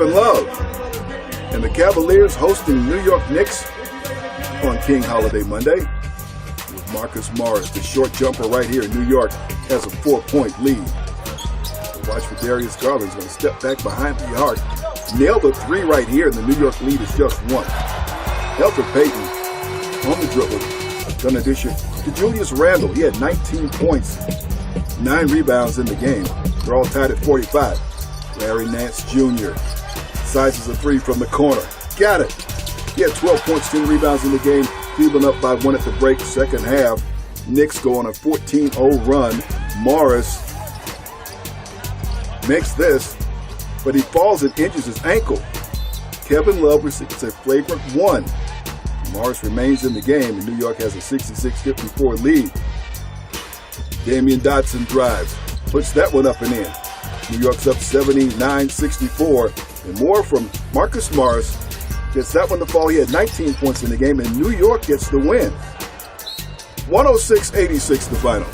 Kevin Love. And the Cavaliers hosting New York Knicks on King Holiday Monday. With Marcus Morris, the short jumper right here in New York, has a 4-point lead. Watch for Darius Garland's going to step back behind the arc. Nailed a three right here, and the New York lead is just one. Elfrid Payton on the dribble. Done addition to Julius Randle. He had 19 points, 9 rebounds in the game. They're all tied at 45. Larry Nance Jr. sizes a three from the corner. Got it. He had 12 points, 10 rebounds in the game. Cleveland up by 1 at the break, second half. Knicks go on a 14-0 run. Morris makes this, but he falls and injures his ankle. Kevin Love receives a flagrant 1. Morris remains in the game, and New York has a 66-54 lead. Damian Dotson drives, puts that one up and in. New York's up 79-64, and more from Marcus Morris. Gets that one to fall. He had 19 points in the game, and New York gets the win. 106-86 the final.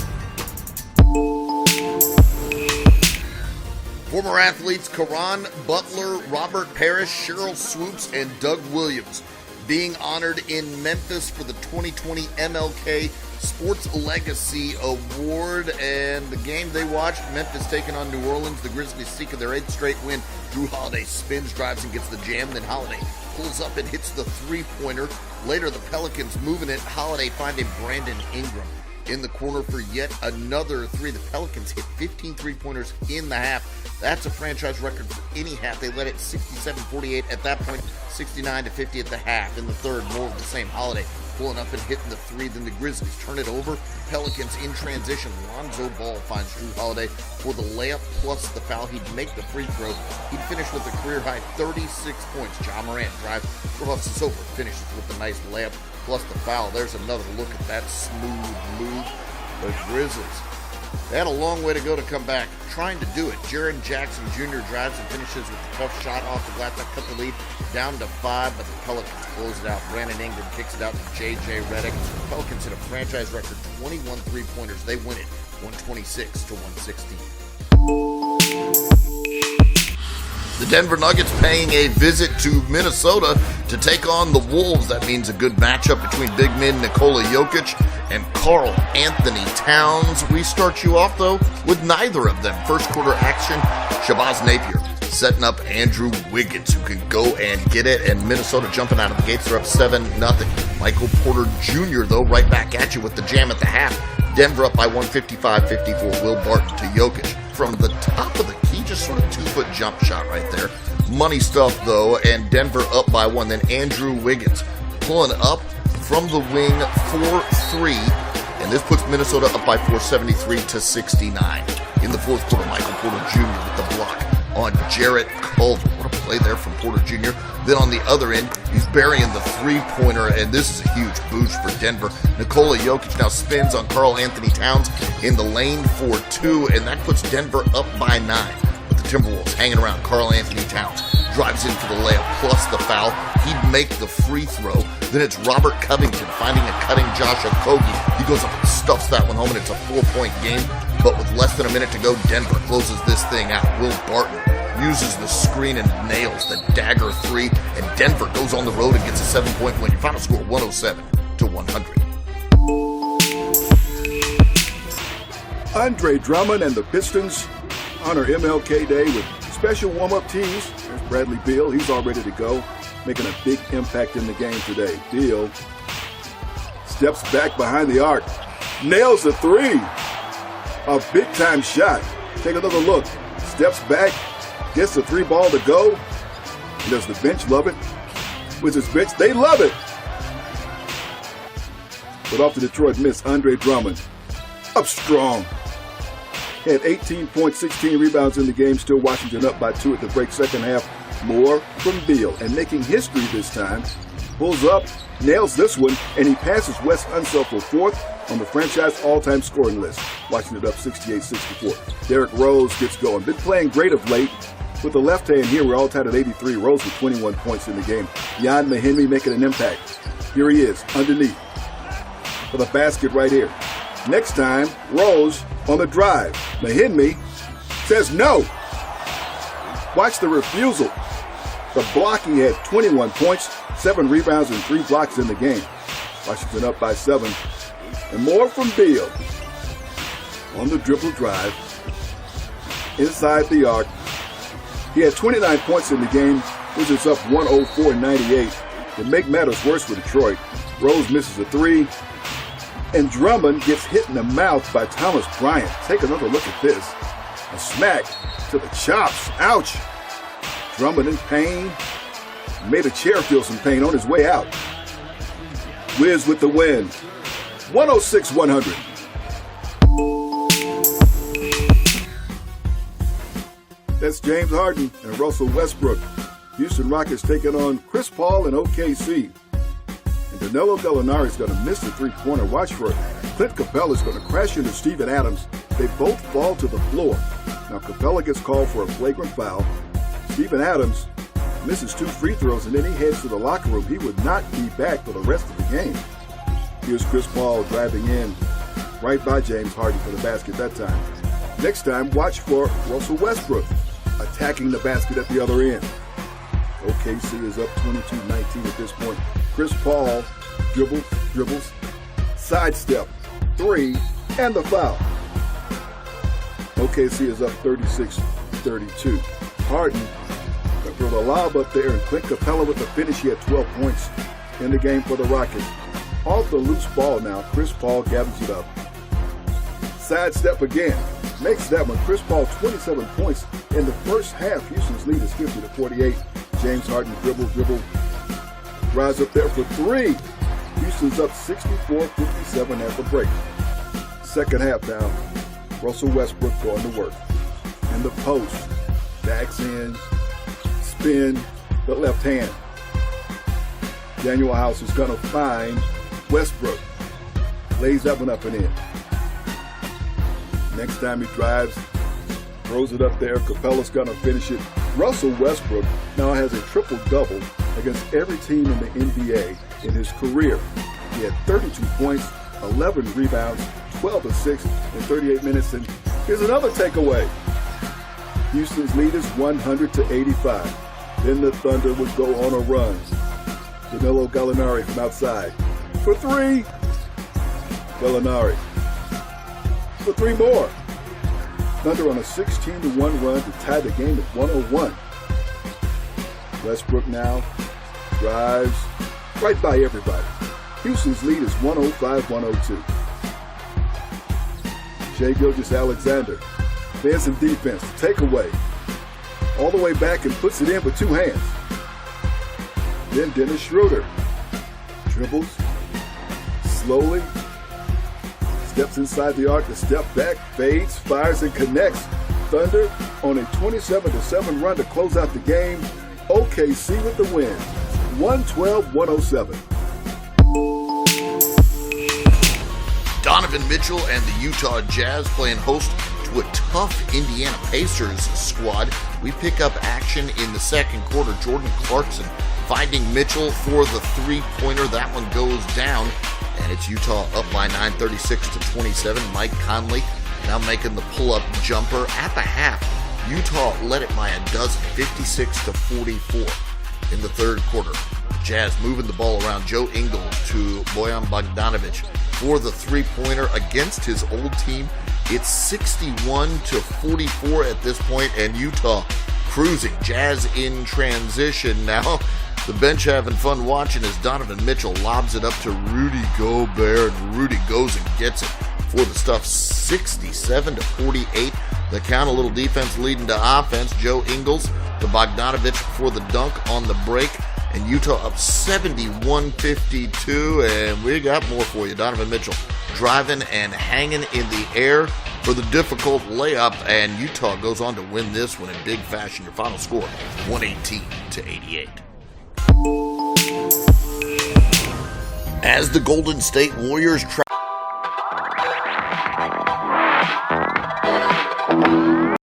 Former athletes Caron Butler, Robert Parrish, Cheryl Swoops, and Doug Williams being honored in Memphis for the 2020 MLK Sports Legacy Award. And the game they watched, Memphis taking on New Orleans. The Grizzlies seeking their 8th straight win. Drew Holiday spins, drives, and gets the jam. Then Holiday pulls up and hits the three-pointer. Later, the Pelicans moving it. Holiday finding Brandon Ingram in the corner for yet another three. The Pelicans hit 15 three-pointers in the half. That's a franchise record for any half. They led it 67-48 at that point, 69-50 at the half. In the third, more of the same. Holiday pulling up and hitting the three. Then the Grizzlies turn it over. Pelicans in transition. Lonzo Ball finds Drew Holiday for the layup plus the foul. He'd make the free throw. He'd finish with a career-high 36 points. Ja Morant drives, crosses over, finishes with a nice layup plus the foul. There's another look at that smooth move. The Grizzlies, they had a long way to go to come back, trying to do it. Jaren Jackson Jr. drives and finishes with a tough shot off the glass. That cut the lead down to 5, but the Pelicans close it out. Brandon Ingram kicks it out to J.J. Redick. Pelicans hit a franchise record 21 three-pointers. They win it 126-116. The Denver Nuggets paying a visit to Minnesota to take on the Wolves. That means a good matchup between big men Nikola Jokic and Karl Anthony Towns. We start you off, though, with neither of them. First quarter action, Shabazz Napier setting up Andrew Wiggins, who can go and get it, and Minnesota jumping out of the gates. They're up 7-0. Michael Porter Jr., though, right back at you with the jam at the half. Denver up by 155-54. Will Barton to Jokic. From the top of the key, just sort of 2-foot jump shot right there. Money stuff, though, and Denver up by 1. Then Andrew Wiggins pulling up from the wing for 3, and this puts Minnesota up by 4, 73-69. In the fourth quarter, Michael Porter Jr. with the block on Jarrett Culver. What a play there from Porter Jr. Then on the other end, he's burying the three-pointer, and this is a huge boost for Denver. Nikola Jokic now spins on Karl Anthony Towns in the lane for 2, and that puts Denver up by 9. But the Timberwolves hanging around. Karl Anthony Towns drives in for the layup plus the foul. He'd make the free throw. Then it's Robert Covington finding a cutting Josh Okogie. He goes up and stuffs that one home, and it's a 4-point game. But with less than a minute to go, Denver closes this thing out. Will Barton uses the screen and nails the dagger 3, and Denver goes on the road and gets a 7-point win. Your final score, 107-100. Andre Drummond and the Pistons honor MLK Day with special warm-up tees. There's Bradley Beal. He's all ready to go, making a big impact in the game today. Beal steps back behind the arc, nails the 3. A big-time shot. Take another look. Steps back, gets the 3 ball to go. Does the bench love it? Wizards bench, they love it. But off the Detroit miss, Andre Drummond up strong. Had 18 points, 16 rebounds in the game. Still Washington up by 2 at the break. Second half, more from Beal. And making history this time. Pulls up, nails this one, and he passes Wes Unseld for 4th on the franchise all-time scoring list. Washington up 68-64. Derrick Rose gets going. Been playing great of late. With the left hand here, we're all tied at 83. Rose with 21 points in the game. Jan Mahinmi making an impact. Here he is, underneath, for the basket right here. Next time, Rose on the drive. Mahinmi says no. Watch the refusal. The blocking had 21 points, 7 rebounds, and 3 blocks in the game. Washington up by 7. And more from Beal. On the dribble drive. Inside the arc. He had 29 points in the game, which is up 104-98. To make matters worse for Detroit, Rose misses a 3. And Drummond gets hit in the mouth by Thomas Bryant. Take another look at this. A smack to the chops. Ouch. Drummond in pain. Made a chair feel some pain on his way out. Wiz with the win. 106-100. That's James Harden and Russell Westbrook. Houston Rockets taking on Chris Paul and OKC. And Danilo Gallinari is going to miss the three-pointer. Watch for it. Clint Capella is going to crash into Steven Adams. They both fall to the floor. Now Capella gets called for a flagrant foul. Steven Adams misses 2 free throws, and then he heads to the locker room. He would not be back for the rest of the game. Here's Chris Paul driving in right by James Harden for the basket that time. Next time, watch for Russell Westbrook attacking the basket at the other end. OKC is up 22-19 at this point. Chris Paul dribbles, sidestep, 3, and the foul. OKC is up 36-32. Harden threw the lob up there, and Clint Capella with the finish. He had 12 points in the game for the Rockets. Off the loose ball now, Chris Paul gathers it up. Sidestep again. Makes that one. Chris Paul, 27 points in the first half. Houston's lead is 50-48. James Harden dribble. Drives up there for 3. Houston's up 64-57 at the break. Second half now. Russell Westbrook going to work. In the post. Backs in. Spin. The left hand. Daniel House is going to find Westbrook. Lays that one up and in. Next time he drives, throws it up there. Capella's going to finish it. Russell Westbrook now has a triple-double against every team in the NBA in his career. He had 32 points, 11 rebounds, 12 assists in 38 minutes. And here's another takeaway. Houston's lead is 100-85. Then the Thunder would go on a run. Danilo Gallinari from outside. For 3. Gallinari. For 3 more. Thunder on a 16-1 run to tie the game at 101. Westbrook now drives right by everybody. Houston's lead is 105-102. Shai Gilgeous-Alexander. There's some defense. Takeaway. All the way back and puts it in with 2 hands. Then Dennis Schroeder. Dribbles. Slowly. Steps inside the arc to step back, fades, fires, and connects. Thunder on a 27-7 run to close out the game. OKC with the win, 112-107. Donovan Mitchell and the Utah Jazz playing host to a tough Indiana Pacers squad. We pick up action in the second quarter. Jordan Clarkson finding Mitchell for the three-pointer. That one goes down. And it's Utah up by 9, 36-27. Mike Conley now making the pull-up jumper. At the half, Utah led it by a dozen, 56-44 in the third quarter. Jazz moving the ball around. Joe Ingles to Bojan Bogdanovic for the three-pointer against his old team. It's 61-44 at this point, and Utah cruising. Jazz in transition now. The bench having fun watching as Donovan Mitchell lobs it up to Rudy Gobert, and Rudy goes and gets it for the stuff. 67-48. The count, a little defense leading to offense. Joe Ingles to Bogdanovic for the dunk on the break, and Utah up 71-52, and we got more for you. Donovan Mitchell driving and hanging in the air for the difficult layup, and Utah goes on to win this one in big fashion. Your final score, 118-88. As the Golden State Warriors